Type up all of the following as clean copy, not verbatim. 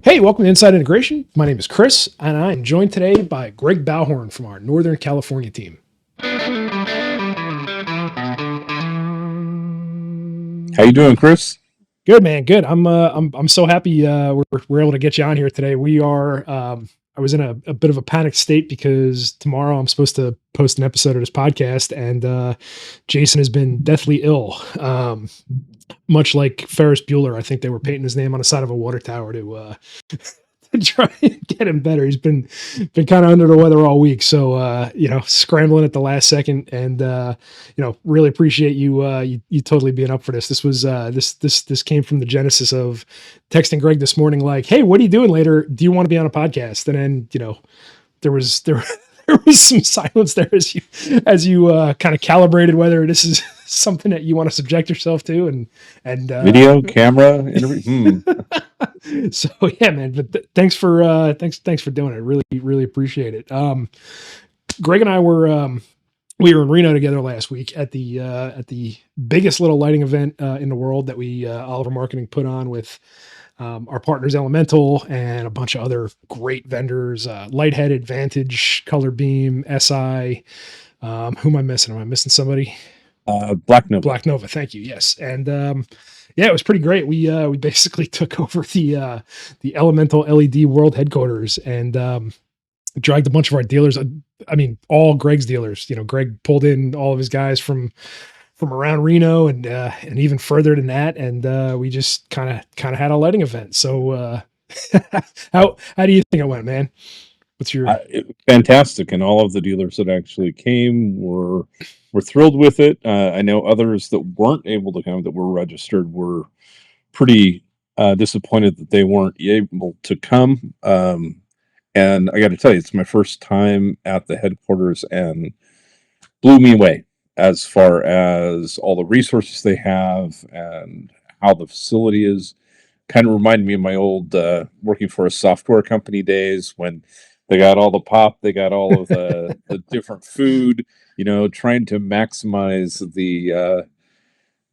Hey, welcome to Inside Integration. My name is Chris, and I am joined today by Greg Bahlhorn from our Northern California team. How you doing, Chris? Good man, good. I'm so happy we're able to get you on here today. We are. I was in a bit of a panicked state because tomorrow I'm supposed to post an episode of this podcast, and Jason has been deathly ill. Much like Ferris Bueller, I think they were painting his name on the side of a water tower to try and get him better. He's been kind of under the weather all week, so scrambling at the last second, and really appreciate you totally being up for this. This was this came from the genesis of texting Greg this morning, like, "Hey, what are you doing later? Do you want to be on a podcast?" And then there was there was some silence there as you kind of calibrated whether this is something that you want to subject yourself to, and Video, camera, interview. so yeah, man. But thanks for doing it. Really appreciate it. Greg and I were we were in Reno together last week at the biggest little lighting event in the world that we Oliver Marketing put on with our partners Elemental and a bunch of other great vendors, Lightheaded, Vantage, Color Beam, SI. Who am I missing? Am I missing somebody? Black Nova. Black Nova. Thank you. Yes. And yeah, it was pretty great. We basically took over the Elemental LED World headquarters and dragged a bunch of our dealers. I mean, all Greg's dealers. Greg pulled in all of his guys from around Reno and even further than that, and we just kind of had a lighting event. So how do you think it went, man? What's your Fantastic, and all of the dealers that actually came were thrilled with it. I know others that weren't able to come, that were registered, were pretty disappointed that they weren't able to come. And I got to tell you, it's my first time at the headquarters, and blew me away as far as all the resources they have and how the facility is. Kind of reminded me of my old working for a software company days, when they got all the pop, they got all of the different food, trying to maximize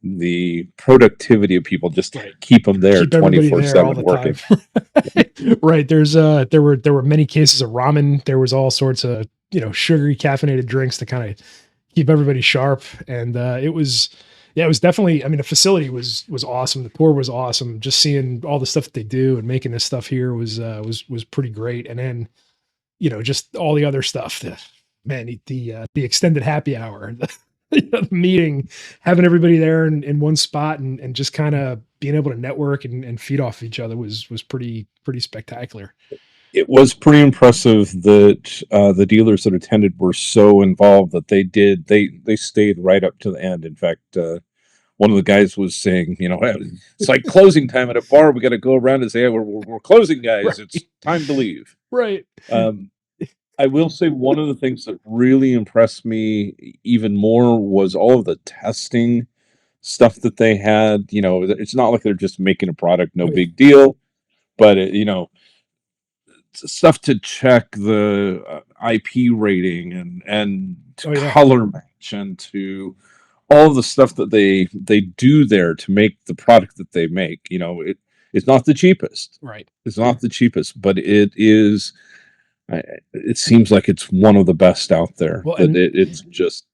the productivity of people, just to right? keep them there Keep everybody there all 24/7 the working. time. Right. There were many cases of ramen. There was all sorts of, sugary caffeinated drinks to kind of keep everybody sharp. And it was definitely, I mean, the facility was awesome. The tour was awesome. Just seeing all the stuff that they do and making this stuff here was pretty great. And then, just all the other stuff, the extended happy hour, the meeting, having everybody there in one spot and just kind of being able to network and feed off each other was pretty spectacular. It was pretty impressive that the dealers that attended were so involved that they stayed right up to the end. In fact, one of the guys was saying, "Hey, it's like closing time at a bar. We got to go around and say, hey, we're closing, guys. It's Right. time to leave." Right. Um, I will say one of the things that really impressed me even more was all of the testing stuff that they had. It's not like they're just making a product, no Oh yeah. big deal, but stuff to check the IP rating, and to Oh yeah. color match, and to all of the stuff that they do there to make the product that they make. It's not the cheapest. Right. It's not the cheapest, but it is. It seems like it's one of the best out there. Well, That and it's just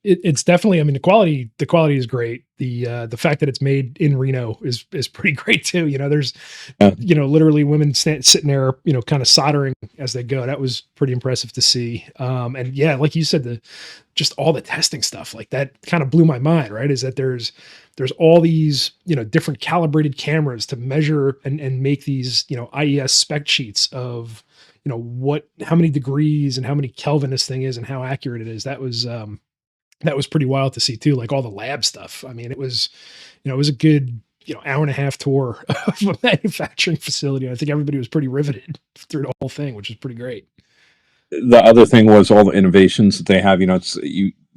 it's definitely. I mean, the quality is great. The fact that it's made in Reno is pretty great too. There's uh, literally women sitting there, kind of soldering as they go. That was pretty impressive to see. And yeah, like you said, just all the testing stuff like that kind of blew my mind. Right, is that there's all these different calibrated cameras to measure and make these IES spec sheets of how many degrees and how many Kelvin this thing is and how accurate it is. That was pretty wild to see too, like all the lab stuff. I mean, it was a good, hour and a half tour of a manufacturing facility. I think everybody was pretty riveted through the whole thing, which is pretty great. the other thing was all the innovations that they have.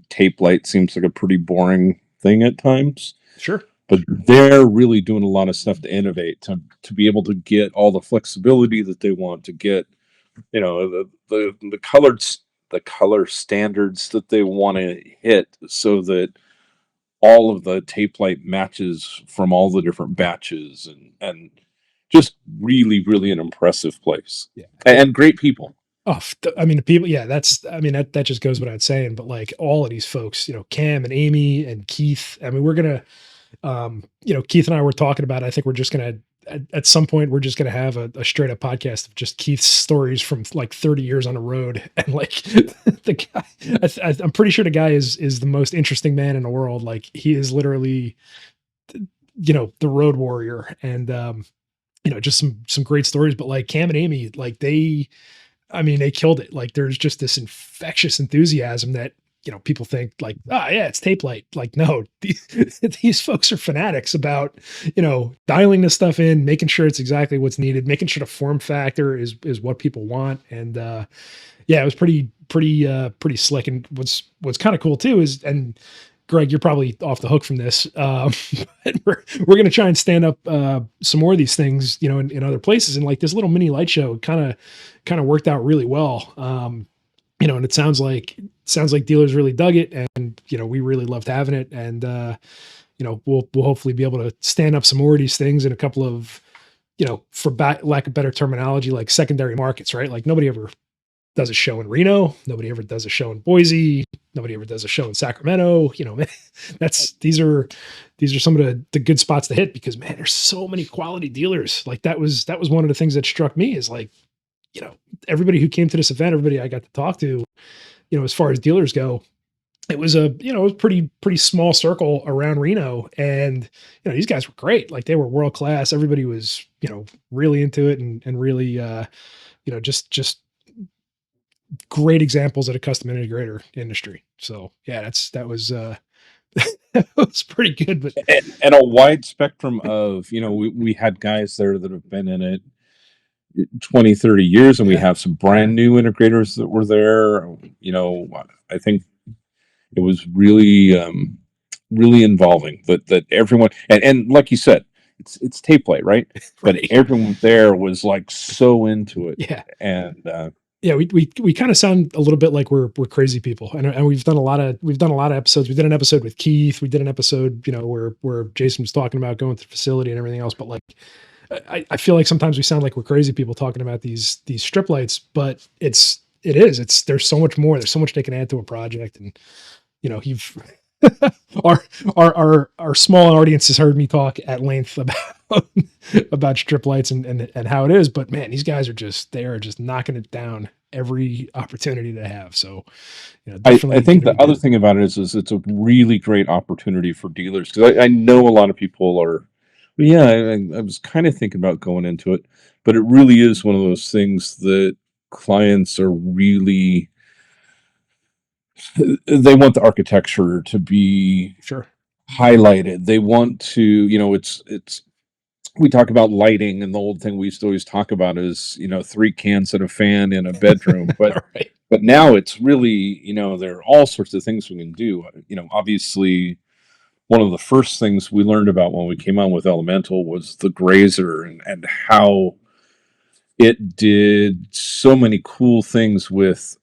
Tape light seems like a pretty boring thing at times, Sure. but they're really doing a lot of stuff to innovate, to be able to get all the flexibility that they want to get, the color standards that they want to hit, so that all of the tape light matches from all the different batches, and just really, really an impressive place Yeah. and great people. Oh, I mean, the people, yeah, I mean, that just goes without saying, but like all of these folks, Cam and Amy and Keith, I mean, we're gonna, Keith and I were talking about, I think we're just gonna, at some point, we're just gonna have a straight up podcast of just Keith's stories from like 30 years on the road. And like the guy, I'm pretty sure the guy is the most interesting man in the world. Like he is literally, the road warrior, and, just some great stories, but like Cam and Amy, like I mean, they killed it. Like there's just this infectious enthusiasm that, people think like, ah, yeah, it's tape light. Like, no, these folks are fanatics about, dialing this stuff in, making sure it's exactly what's needed, making sure the form factor is what people want. And, yeah, it was pretty slick. And what's kind of cool too is, and Greg, you're probably off the hook from this. But we're going to try and stand up some more of these things, in other places. And like this little mini light show kind of worked out really well. And it sounds like dealers really dug it, and we really loved having it. And we'll hopefully be able to stand up some more of these things in a couple of, for lack of better terminology, like secondary markets, right? Like nobody ever does a show in Reno. Nobody ever does a show in Boise. Nobody ever does a show in Sacramento. These are some of the good spots to hit, because man, there's so many quality dealers. Like that was one of the things that struck me is like, everybody who came to this event, everybody I got to talk to, as far as dealers go, it was it was pretty small circle around Reno. And, these guys were great. Like they were world class. Everybody was, really into it, and really, just great examples of the custom integrator industry. So yeah, that was that was pretty good. But And a wide spectrum of, we had guys there that have been in it 20, 30 years, and we yeah, have some brand new integrators that were there. I think it was really, really involving that everyone, and like you said, it's tape play, right? But right. everyone there was like so into it. Yeah. And Yeah, we kind of sound a little bit like we're crazy people, and we've done a lot of episodes. We did an episode with Keith. We did an episode, where Jason was talking about going to the facility and everything else. But like, I feel like sometimes we sound like we're crazy people talking about these strip lights, but there's so much more. There's so much they can add to a project, and you've our our small audience has heard me talk at length about about strip lights and how it is. But man, these guys they are just knocking it down every opportunity they have. So I definitely think gonna be the other good. thing about it is it's a really great opportunity for dealers, because I know a lot of people are, well, yeah, I was kind of thinking about going into it, but it really is one of those things that clients are really, they want the architecture to be Sure. highlighted. They want to, it's we talk about lighting, and the old thing we used to always talk about is, three cans and a fan in a bedroom. But All right. now it's really, there are all sorts of things we can do. Obviously, one of the first things we learned about when we came on with Elemental was the grazer, and how it did so many cool things with,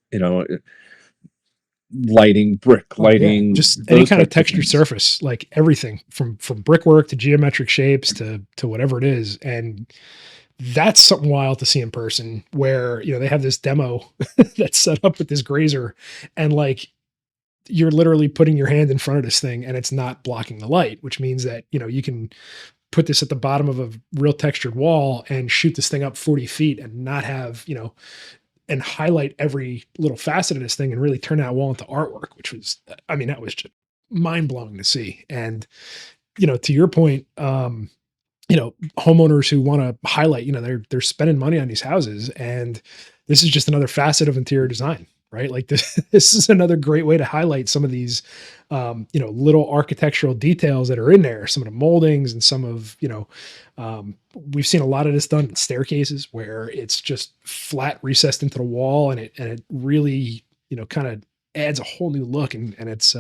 lighting, brick Oh yeah, lighting, just any those kind of types of textured things. surface, like everything from brickwork to geometric shapes to whatever it is. And that's something wild to see in person, where they have this demo that's set up with this grazer, and like you're literally putting your hand in front of this thing and it's not blocking the light, which means that you can put this at the bottom of a real textured wall and shoot this thing up 40 feet and not have and highlight every little facet of this thing and really turn that wall into artwork, which was, I mean, that was just mind blowing to see. And, to your point, homeowners who want to highlight, they're spending money on these houses, and this is just another facet of interior design, right? Like this, this is another great way to highlight some of these, little architectural details that are in there, some of the moldings and some of, we've seen a lot of this done in staircases where it's just flat recessed into the wall, and it really, kind of adds a whole new look, and it's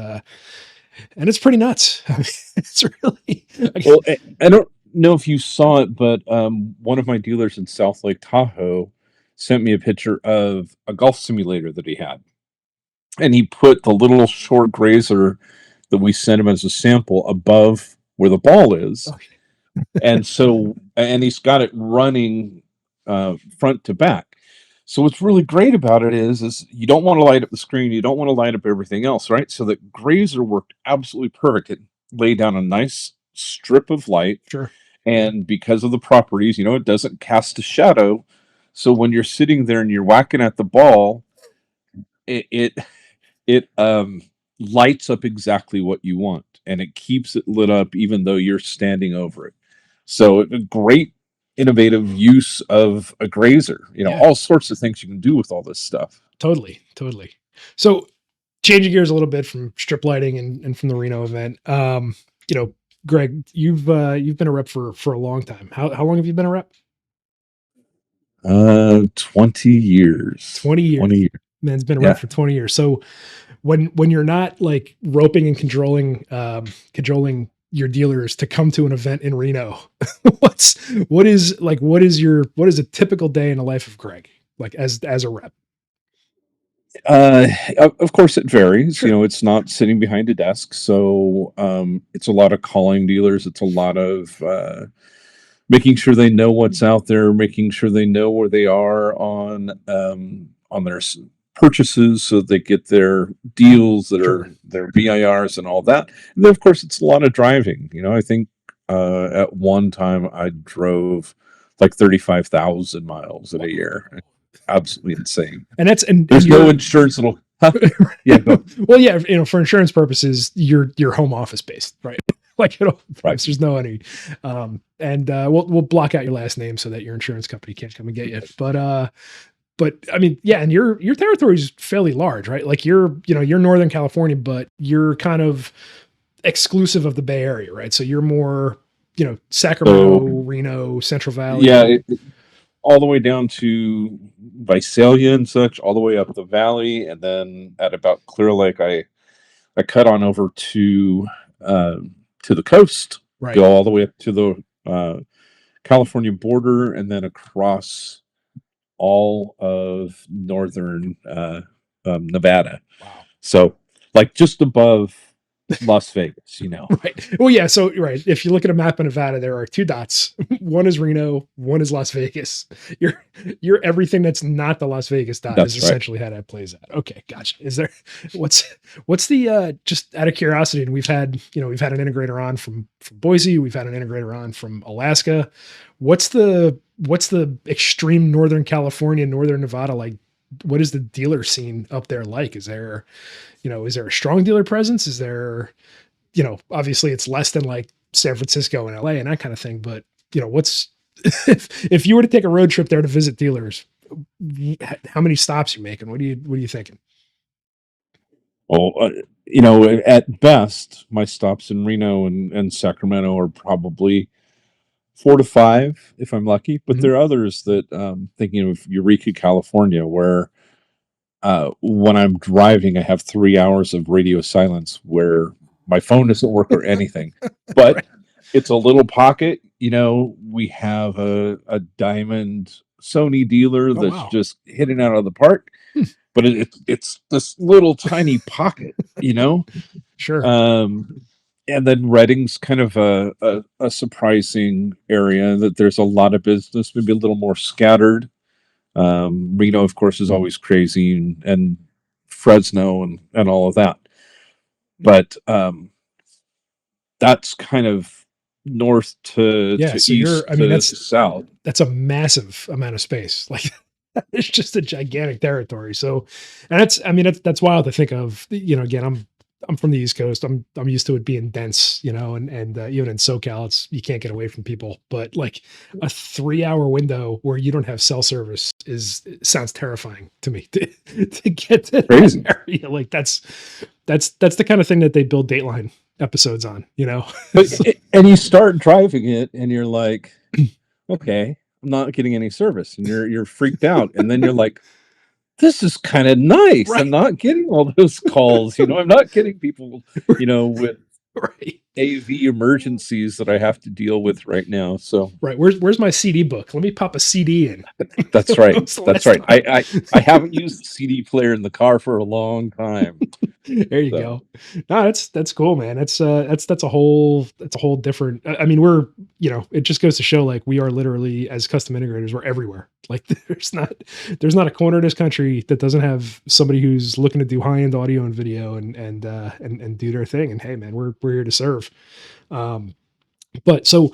pretty nuts. I mean, it's really, Well, I don't know if you saw it, but one of my dealers in South Lake Tahoe sent me a picture of a golf simulator that he had, and he put the little short grazer that we sent him as a sample above where the ball is, And so, and he's got it running front to back. So what's really great about it is you don't want to light up the screen, you don't want to light up everything else, right? So that Grazer worked absolutely perfect. It laid down a nice strip of light, Sure. and because of the properties, it doesn't cast a shadow. So when you're sitting there and you're whacking at the ball, it lights up exactly what you want, and it keeps it lit up even though you're standing over it. So a great innovative use of a grazer. Yeah, All sorts of things you can do with all this stuff. totally, totally. So changing gears a little bit from strip lighting and from the Reno event. You know, Greg, you've been a rep for a long time. How long have you been a rep? 20 years. 20 years. 20 years. Man's been a rep Yeah. for 20 years. So when you're not like roping and cajoling your dealers to come to an event in Reno, what is a typical day in the life of Greg, like as a rep? Of course, it varies. Sure. It's not sitting behind a desk, so it's a lot of calling dealers. It's a lot of making sure they know what's out there, making sure they know where they are on their purchases, so they get their deals that Sure. are their VIRs and all that. And then, of course, it's a lot of driving. I think at one time I drove like 35,000 miles in a year. Absolutely insane. And that's and There's no you're insurance that'll. Huh? Yeah, go. well, yeah, for insurance purposes, you're home office based, right? Like Right. there's no any, and we'll block out your last name so that your insurance company can't come and get you. But I mean, yeah, and your territory is fairly large, right? Like you're Northern California, but you're kind of exclusive of the Bay Area, right? So you're more Sacramento, So Reno, Central yeah, Valley. all the way down to Visalia and such, all the way up the valley, and then at about Clear Lake, I cut on over to the coast, Right. go all the way up to the California border, and then across all of northern Nevada. Wow. So, like just above Las Vegas. Right. Well, yeah. So, right. If you look at a map of Nevada, there are two dots. One is Reno. One is Las Vegas. You're everything that's not the Las Vegas dot is That's right. essentially how that plays out. Okay, gotcha. Is there what's the just out of curiosity? And we've had an integrator on from Boise. We've had an integrator on from Alaska. What's the extreme Northern California, Northern Nevada like? What is the dealer scene up there like? Is there a strong dealer presence? Is there, obviously it's less than like San Francisco and LA and that kind of thing, but what's, if you were to take a road trip there to visit dealers, how many stops you making? What are you thinking? Well, at best, my stops in Reno and Sacramento are probably 4 to 5 if I'm lucky. But Mhm. there are others that, thinking of Eureka, California, where when I'm driving, I have 3 hours of radio silence where my phone doesn't work or anything. But Right. it's a little pocket. We have a diamond Sony dealer Oh, that's wow. just hitting out of the park, Hmm. but it's this little tiny pocket. Sure. Um, and then Redding's kind of a surprising area that there's a lot of business, maybe a little more scattered. Reno, of course, is always crazy, and Fresno and all of that. But that's kind of north to Yeah. So east I mean, to south. that's a massive amount of space. Like it's just a gigantic territory. So, and I mean, that's wild to think of, again, I'm from the East Coast. I'm used to it being dense, and even in SoCal, you can't get away from people, but like a 3 hour window where you don't have cell service sounds terrifying to me to get to that Crazy. area. Like that's the kind of thing that they build Dateline episodes on. But and you start driving it, and you're like, okay, I'm not getting any service, and you're freaked out, and then you're like, this is kind of nice. I'm Right. not getting all those calls. I'm not getting people, with Right. AV emergencies that I have to deal with right now. So Right. Where's my CD book? Let me pop a CD in. that's right. When's the That's last right. time? I haven't used the CD player in the car for a long time. There you So go. No, that's cool, man. That's a whole different. I mean, it just goes to show like we are literally as custom integrators, we're everywhere. Like there's not a corner of this country that doesn't have somebody who's looking to do high end audio and video and do their thing. And hey, man, we're here to serve. Um, but so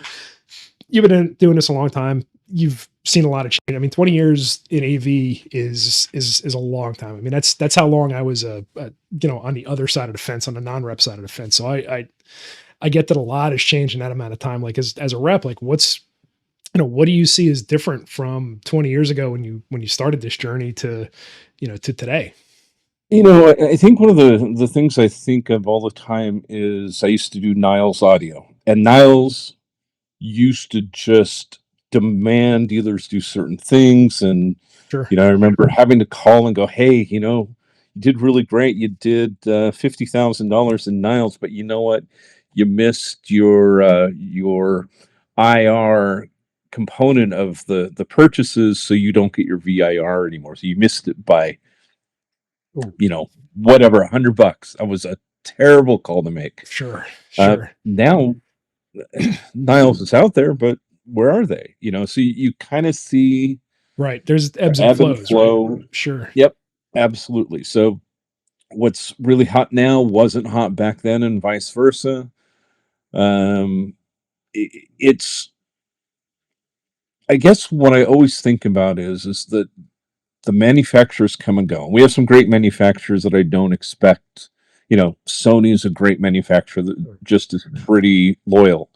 you've been doing this a long time. You've seen a lot of change. I mean, 20 years in AV is a long time. I mean, that's how long I was on the other side of the fence, on the non-rep side of the fence. So I get that a lot has changed in that amount of time. Like as a rep, like what do you see as different from 20 years ago when you started this journey to today? I think one of the things I think of all the time is I used to do Niles Audio, and Niles used to just demand dealers do certain things. And Sure. I remember having to call and go, hey, you did really great. You did $50,000 in Niles, but you know what? You missed your IR component of the purchases, so you don't get your VIR anymore. So you missed it by Oh, whatever, $100. That was a terrible call to make. sure. Sure. Now Niles is out there, but where are they? So you kind of see Right. There's ebbs and ebb and flows, right? flow. Sure. Yep, absolutely. So what's really hot now wasn't hot back then, and vice versa. Um, it's I guess what I always think about is that the manufacturers come and go. We have some great manufacturers that I don't expect. Sony is a great manufacturer that just is pretty loyal.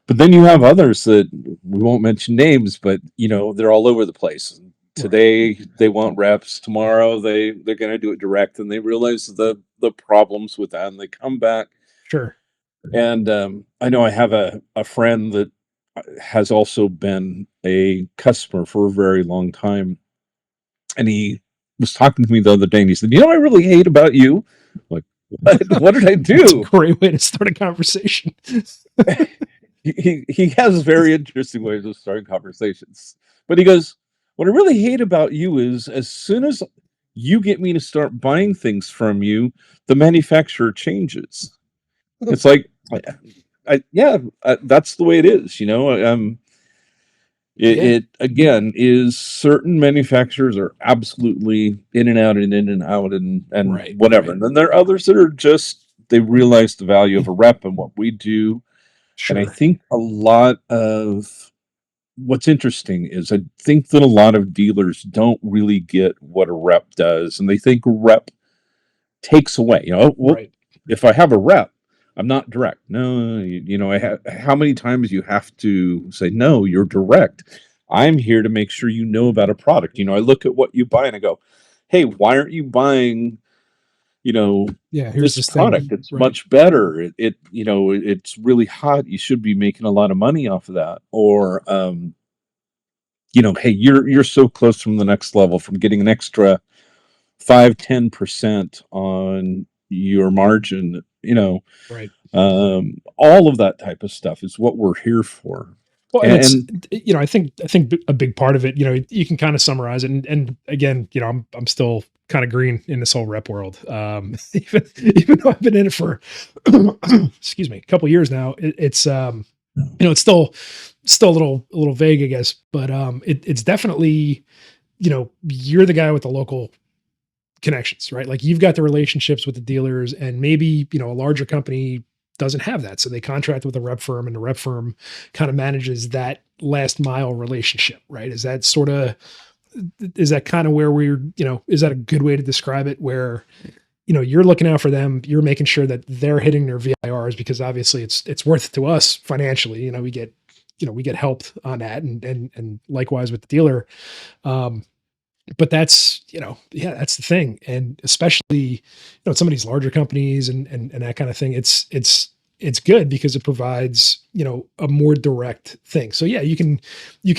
But then you have others that we won't mention names, but they're all over the place. Right. Today they want reps, tomorrow they're going to do it direct, and they realize the problems with that, and they come back. Sure. And I know I have a friend that has also been a customer for a very long time, and he was talking to me the other day, and he said, I really hate about you. I'm like, what did I That's a do? great way to start a conversation. He has very interesting ways of starting conversations. But he goes, what I really hate about you is as soon as you get me to start buying things from you, the manufacturer changes. It's like, yeah, that's the way it is. Yeah. It again is certain manufacturers are absolutely in and out and in and out and Right. whatever. Right. And then there are others that are just, they realize the value of a rep and what we do. And I Sure. think a lot of what's interesting is I think that a lot of dealers don't really get what a rep does, and they think a rep takes away. Well, Right. if I have a rep, I'm not direct. No, I have how many times you have to say no, you're direct. I'm here to make sure you know about a product. I look at what you buy and I go, hey, why aren't you buying Yeah. Here's this this product? thing. It's Right. much better. It's really hot. You should be making a lot of money off of that. Or hey, you're so close from the next level, from getting an extra 5-10% on your margin. Right. All of that type of stuff is what we're here for. Well, and it's And I think a big part of it, you can kind of summarize it, and again, I'm still kind of green in this whole rep world. Even though I've been in it for excuse me, a couple years now, it's still a little vague, I guess, but it's definitely you're the guy with the local connections, right? Like you've got the relationships with the dealers, and maybe a larger company doesn't have that, so they contract with a rep firm, and the rep firm kind of manages that last mile relationship, right? Is that kind of where is that a good way to describe it, where you're looking out for them, you're making sure that they're hitting their VIRs, because obviously it's worth it to us financially. We get helped on that, and likewise with the dealer. um but that's yeah, that's the thing. And especially some of these larger companies and that kind of thing, it's good because it provides a more direct thing. So yeah, you can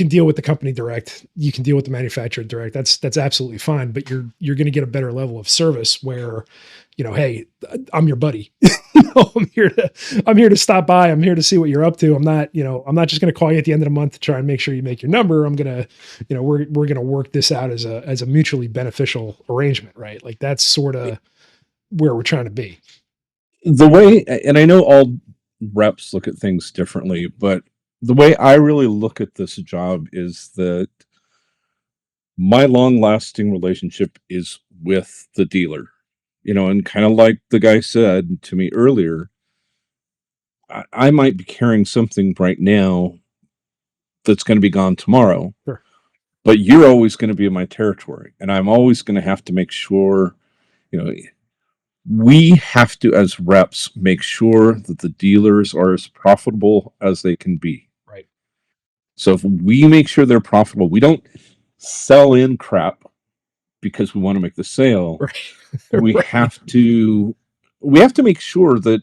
deal with the company direct, you can deal with the manufacturer direct. That's absolutely fine, but you're going to get a better level of service where hey, I'm your buddy. I'm here to stop by, I'm here to see what you're up to. I'm not just going to call you at the end of the month to try and make sure you make your number. I'm going to we're going to work this out as a mutually beneficial arrangement, right? Like that's sort of where we're trying to be. The way, and I know all reps look at things differently, but the way I really look at this job is that my long lasting relationship is with the dealer, and kind of like the guy said to me earlier, I might be carrying something right now that's going to be gone tomorrow, Sure. but you're always going to be in my territory. And I'm always going to have to make sure, you know, we have to, as reps, make sure that the dealers are as profitable as they can be. Right. So if we make sure they're profitable, we don't sell in crap because we want to make the sale. Right. We Right. have to make sure that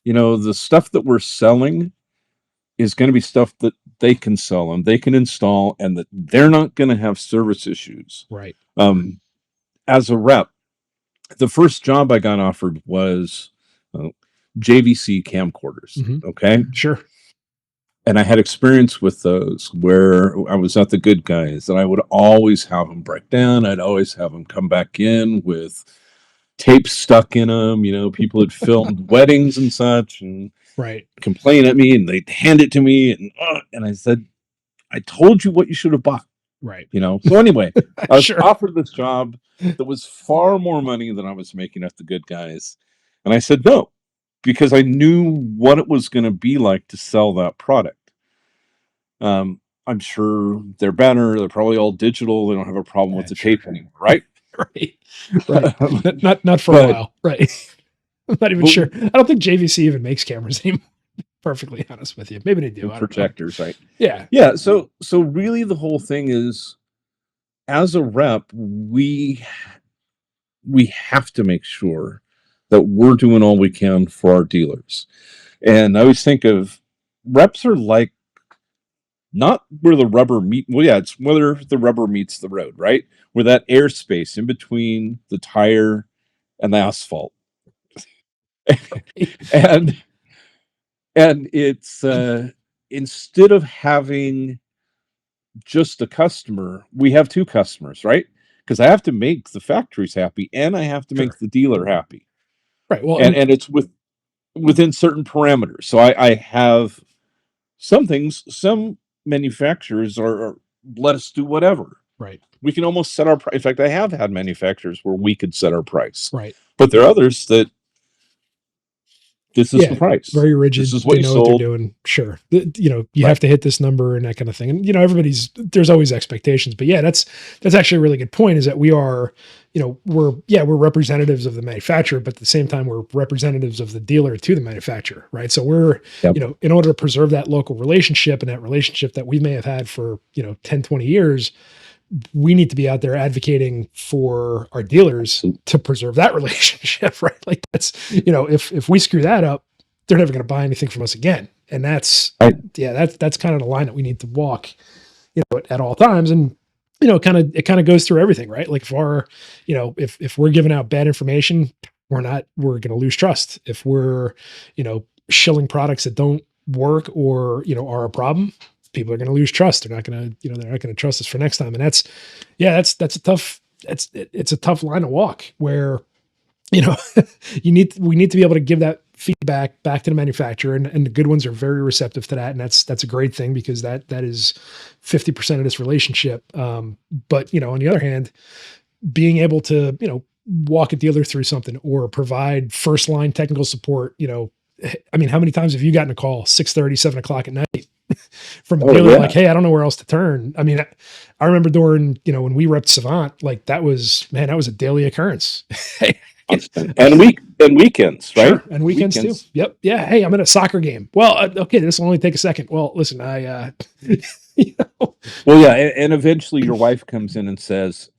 the stuff that we're selling is going to be stuff that they can sell and they can install, and that they're not going to have service issues. Right. As a rep, the first job I got offered was uh, JVC camcorders. Mhm. Okay. Sure. And I had experience with those where I was at the good guys, and I would always have them break down. I'd always have them come back in with tapes stuck in them. People had filmed weddings and such and Right. complain at me, and they'd hand it to me. And I said, I told you what you should have bought. Right. So anyway, I was Sure. offered this job that was far more money than I was making at the good guys. And I said no, because I knew what it was going to be like to sell that product. I'm sure they're better. They're probably all digital. They don't have a problem with the Sure. tape anymore, right? Right. Right. Not for a But while. Right. I'm not even but sure. I don't think JVC even makes cameras anymore. Perfectly honest with you. Maybe they do. I don't know. projectors, right? Yeah. Yeah. So really, the whole thing is, as a rep, we have to make sure that we're doing all we can for our dealers. And I always think of reps are like, not where the rubber meet. Well, yeah, it's whether the rubber meets the road, right? Where that airspace in between the tire and the asphalt. and and it's instead of having just a customer, we have two customers, right? Because I have to make the factories happy and I have to Sure. make the dealer happy. Right. Well, And it's within certain parameters. So I have some things, some manufacturers are let us do whatever. right. We can almost set our price. In fact, I have had manufacturers where we could set our price. Right. But there are others that this is the Yeah, price. very This rigid. is what They you know what they're sold. doing. Sure. You Right. have to hit this number and that kind of thing. And there's always expectations. But yeah, that's actually a really good point, is that we are, we're representatives of the manufacturer, but at the same time we're representatives of the dealer to the manufacturer, right? So we're, Yep. in order to preserve that local relationship and that relationship that we may have had for, 10, 20 years, we need to be out there advocating for our dealers to preserve that relationship, right? Like that's, if we screw that up, they're never going to buy anything from us again. And Right. that's kind of the line that we need to walk, at all times. And, it kind of goes through everything, right? Like if we're giving out bad information, we're going to lose trust. If we're, shilling products that don't work or, are a problem, people are going to lose trust. They're not going to, they're not going to trust us for next time. And that's a tough line to walk, where, we need to be able to give that feedback back to the manufacturer, and the good ones are very receptive to that. And that's a great thing, because that is 50% of this relationship. But, on the other hand, being able to, walk a dealer through something or provide first line technical support, I mean, how many times have you gotten a call 6:30, 7:00 at night from a Oh dealer yeah. like, hey, I don't know where else to turn? I mean, I remember during, when we repped Savant, like that was a daily occurrence. And weekends, right? Sure. And weekends too. Yep. Yeah. Hey, I'm at a soccer game. Well, okay, this will only take a second. Well, listen, you know, Well, yeah, and eventually your wife comes in and says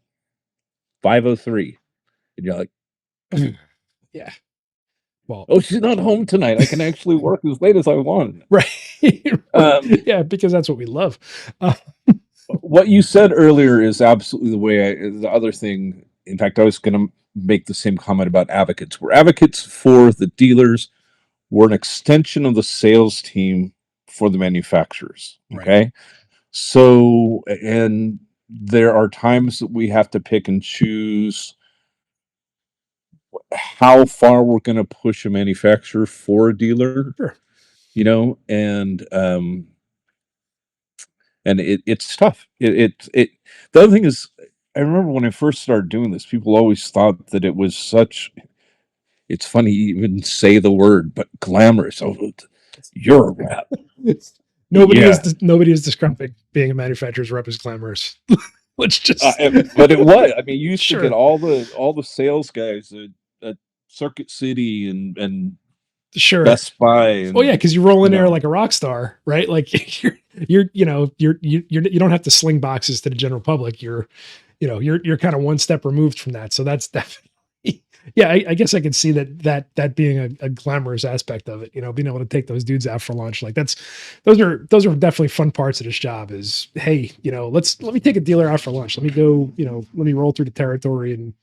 5:03, and you're like, yeah. Well, "Oh, she's not home tonight. I can actually work as late as I want." right. Um, Yeah, because that's what we love. Uh, what you said earlier is absolutely the way the other thing. In fact, I was going to make the same comment about advocates. We're advocates for the dealers. We're an extension of the sales team for the manufacturers. right. Okay. So, and there are times that we have to pick and choose how far we're going to push a manufacturer for a dealer, Sure. you know, and it's tough. The other thing is, I remember when I first started doing this, people always thought that it was such. It's funny you even say the word, but glamorous. Oh, you're a rep. It's Yeah. nobody is describing being a manufacturer's rep as glamorous. Let's just But it was. I mean, you used to get sure. all the sales guys at Circuit City and Sure. Best Buy Oh yeah, and, because you roll you in there know, like a rock star, right? Like you don't have to sling boxes to the general public. You're kind of one step removed from that. So that's definitely yeah. I guess I could see that being a glamorous aspect of it. Being able to take those dudes out for lunch, like those are definitely fun parts of this job. Is hey, let me take a dealer out for lunch. Let me go, let me roll through the territory and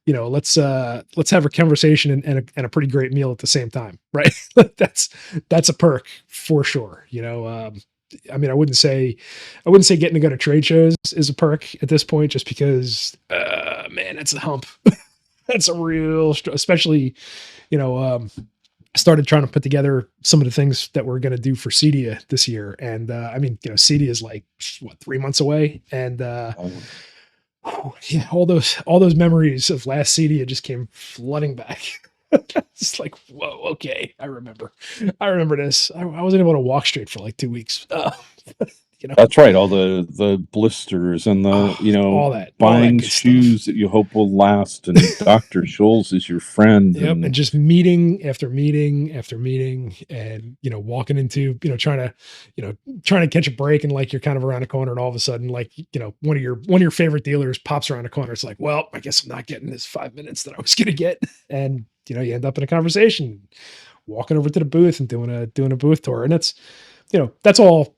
let's have a conversation and a pretty great meal at the same time, right? That's a perk for sure. I mean, I wouldn't say getting to go to trade shows is a perk at this point, just because, man, that's a hump. That's a real, especially, you know, um, I started trying to put together some of the things that we're going to do for CEDIA this year. And, I mean, CEDIA is like, what, 3 months away. And, um, yeah, all those memories of last CEDIA just came flooding back. It's like, whoa, okay, I remember this. I wasn't able to walk straight for like 2 weeks. You know, that's right. All the blisters and the, oh, all that buying good stuff. shoes that you hope will last, and Dr. Scholl's is your friend, Yep, and and just meeting after meeting after meeting, and walking into trying to catch a break, and like you're kind of around a corner, and all of a sudden, like one of your favorite dealers pops around a corner. It's like, well, I guess I'm not getting this 5 minutes that I was gonna get, and you end up in a conversation, walking over to the booth and doing a booth tour, and that's all.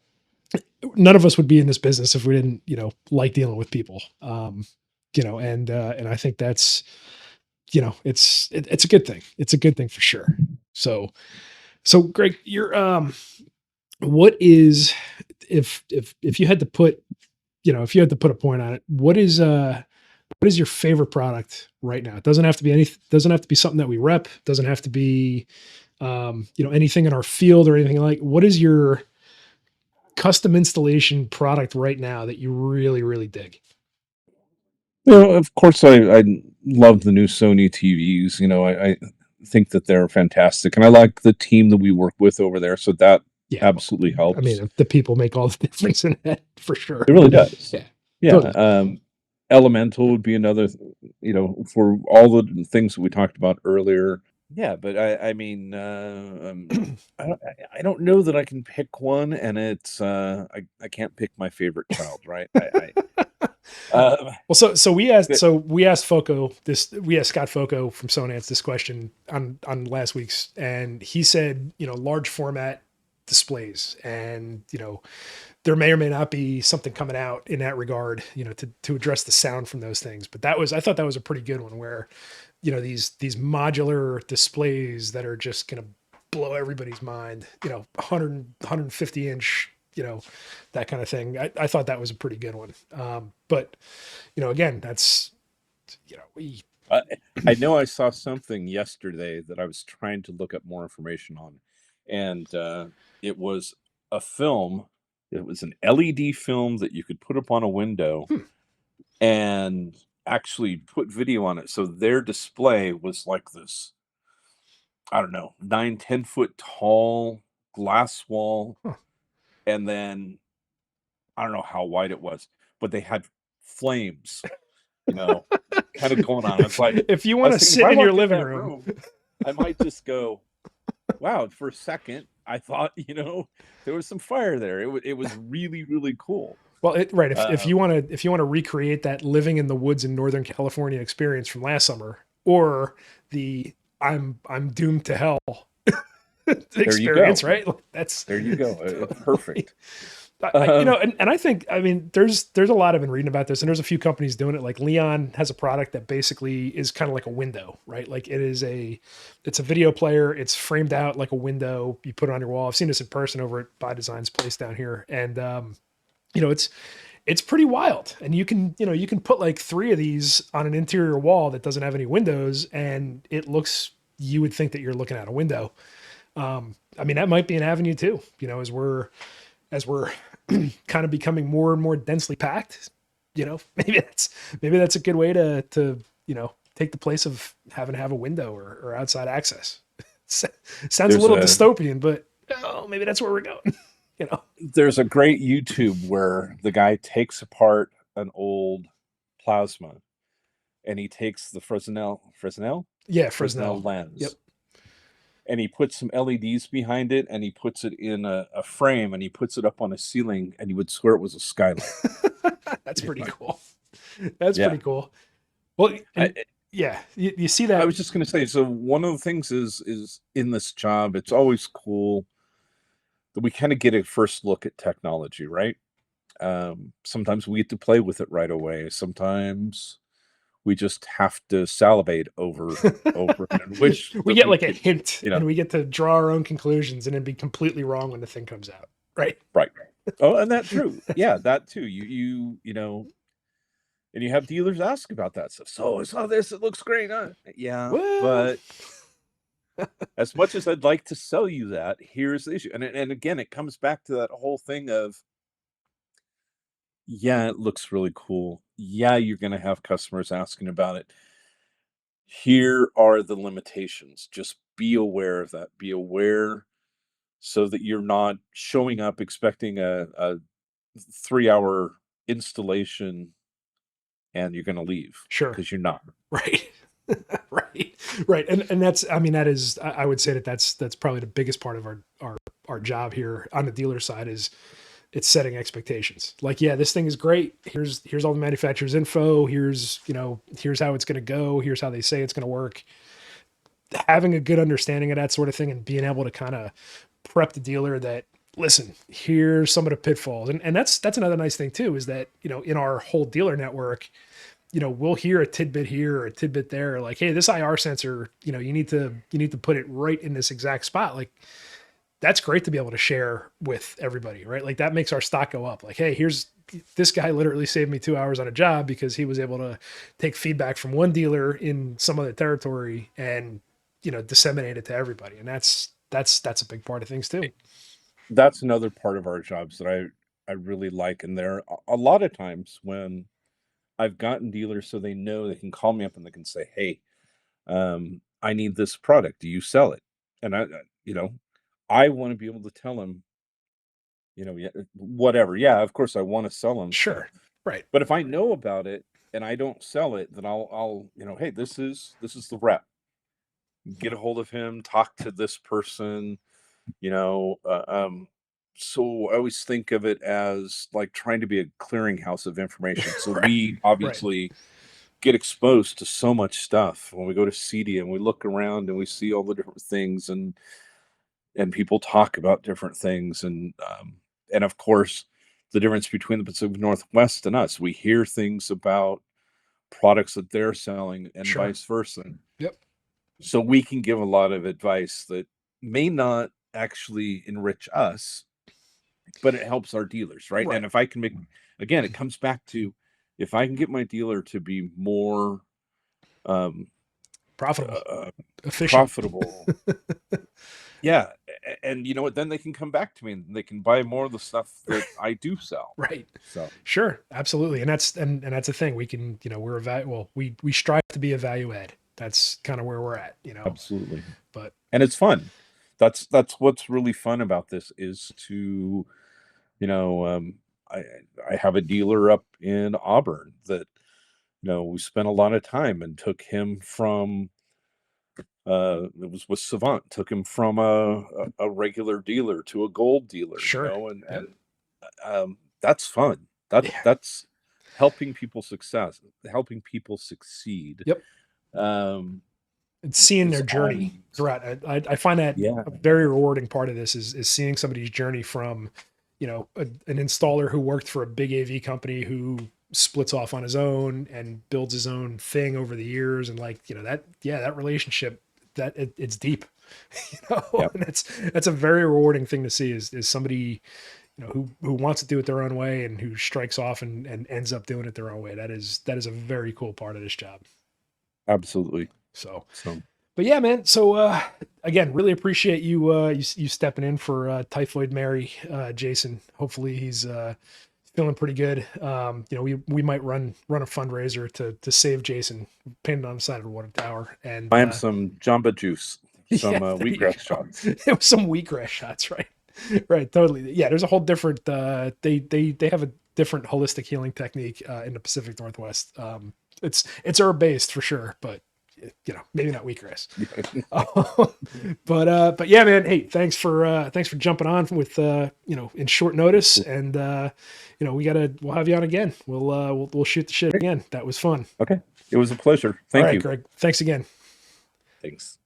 None of us would be in this business if we didn't like dealing with people. And I think that's it's a good thing. It's a good thing for sure. So Greg, what is, if you had to put, if you had to put a point on it, what is your favorite product right now? It doesn't have to be something that we rep, doesn't have to be, anything in our field or anything. Like, what is your custom installation product right now that you really, really dig? of course, I love the new Sony TVs. I think that they're fantastic, and I like the team that we work with over there. So that Yeah. Well, absolutely I helps. mean, the people make all the difference in that for sure. It really does. Yeah, Yeah. totally. Elemental would be another, for all the things that we talked about earlier. Yeah, but I mean, I don't know that I can pick one, and I can't pick my favorite child, right? Well, so we asked But so we asked Foco this we asked Scott Foco from Sonance this question on last week's, and he said, large format displays, and there may or may not be something coming out in that regard, to address the sound from those things. But I thought that was a pretty good one, where these modular displays that are just going to blow everybody's mind, 150 inch, that kind of thing. I thought that was a pretty good one. But again, that's, we, I I know I saw something yesterday that I was trying to look up more information on, and it was a film. It was an LED film that you could put up on a window hmm, and actually put video on it. So their display was like this, I don't know, 9, 10 foot tall glass wall, huh. and then I don't know how wide it was, but they had flames, you know, kind of going on. It's like If you I want was to thinking, if sit I in your walked in living that room, room, I might just go, "Wow!" For a second, I thought, there was some fire there. It was really, really cool. well, right. If you Um, want to if you want to recreate that living in the woods in Northern California experience from last summer, or the I'm doomed to hell there you experience, go. right? Like, that's There you go. totally. Perfect. Um, And I think, I mean, there's a lot I've been reading about this, and there's a few companies doing it. Like Leon has a product that basically is kind of like a window, right? Like it's a video player. It's framed out like a window. You put it on your wall. I've seen this in person over at By Design's place down here, and it's It's pretty wild. And you can put like three of these on an interior wall that doesn't have any windows, and it looks, you would think that you're looking at a window. I mean, that might be an avenue too, as we're kind of becoming more and more densely packed, maybe that's a good way to, take the place of having to have a window or outside access. Sounds a There's little a dystopian, but oh, maybe that's where we're going. you know, there's a great YouTube where the guy takes apart an old plasma and he takes the yeah, Fresnel Fresnel. Yep. lens and he puts some LEDs behind it and he puts it in a frame and he puts it up on a ceiling and you would swear it was a skylight. That's pretty cool. That's Yeah. pretty cool. Well, I and yeah, you see I that. was just gonna say, so one of the things is in this job, it's always cool that we kind of get a first look at technology, right? Sometimes we get to play with it right away. Sometimes we just have to salivate over it and wish We that get we like a could, hint you know, and we get to draw our own conclusions and then be completely wrong when the thing comes out. Right. right. Oh, and that true. Yeah, that too. You and you have dealers ask about that stuff. So I saw this, it looks great. Yeah, Well, but as much as I'd like to sell you that, here's the issue. And again, it comes back to that whole thing of, yeah, it looks really cool. Yeah, you're gonna have customers asking about it. Here are the limitations. Just be aware of that. Be aware so that you're not showing up expecting a 3-hour installation and you're gonna leave sure. because you're not. Right. right. Right. And that's, I mean, that is, I would say that that's probably the biggest part of our job here on the dealer side is it's setting expectations. Like, yeah, this thing is great. Here's all the manufacturer's info. Here's how it's going to go. Here's how they say it's going to work. Having a good understanding of that sort of thing and being able to kind of prep the dealer that, listen, here's some of the pitfalls. And that's another nice thing too, is that, in our whole dealer network, we'll hear a tidbit here or a tidbit there, like, hey, this IR sensor, you need to put it right in this exact spot. Like, that's great to be able to share with everybody, right? Like, that makes our stock go up. Like, hey, here's this guy literally saved me 2 hours on a job because he was able to take feedback from one dealer in some other territory and, disseminate it to everybody. And that's a big part of things too. That's another part of our jobs that I really like. And there are a lot of times when I've gotten dealers so they know they can call me up and they can say, "Hey, I need this product. Do you sell it?" And I want to be able to tell them, yeah, whatever. Yeah, of course I want to sell them stuff. Sure. Right. But if I know about it and I don't sell it, then I'll hey, this is the rep. Get a hold of him, talk to this person, you know. So I always think of it as like trying to be a clearinghouse of information. So right. we Right. obviously get exposed to so much stuff when we go to CD and we look around and we see all the different things and people talk about different things and of course the difference between the Pacific Northwest and us. We hear things about products that they're selling and Sure. vice versa. Yep. So we can give a lot of advice that may not actually enrich us, but it helps our dealers, right? Right. And if I can make, again, it comes back to if I can get my dealer to be more um, Profitable, uh, efficient. profitable, yeah, and you know what? Then they can come back to me and they can buy more of the stuff that I do sell. Right. So Sure. Absolutely. And that's a thing. We can, we're we strive to be a value add. That's kind of where we're at. absolutely, But and it's fun. That's what's really fun about this is to you know I I have a dealer up in Auburn that we spent a lot of time and took him from it was with Savant, took him from a regular dealer to a gold dealer, sure. Yep. and that's fun. Yeah. That's helping people succeed. Yep. Um, And seeing is their journey always throughout. I find that yeah, a very rewarding part of this is seeing somebody's journey from, an installer who worked for a big AV company who splits off on his own and builds his own thing over the years. And like, that relationship it's deep, yeah, and that's a very rewarding thing to see is somebody, who wants to do it their own way and who strikes off and ends up doing it their own way. That is a very cool part of this job. Absolutely. So, So but yeah, man. So again, really appreciate you stepping in for Typhoid Mary, Jason. Hopefully he's feeling pretty good. We might run a fundraiser to save Jason, pinned on the side of the water tower, and I am some Jamba Juice, some yeah, there you wheatgrass go. shots. It was some wheatgrass shots, right? Right, totally. Yeah, there's a whole different. They have a different holistic healing technique in the Pacific Northwest. It's herb based for sure, but maybe not wheatgrass. But yeah, man. Hey, thanks for jumping on with in short notice, and we'll have you on again. We'll shoot the shit again. That was fun. Okay. It was a pleasure. All Thank right, you. Greg. Thanks again. Thanks.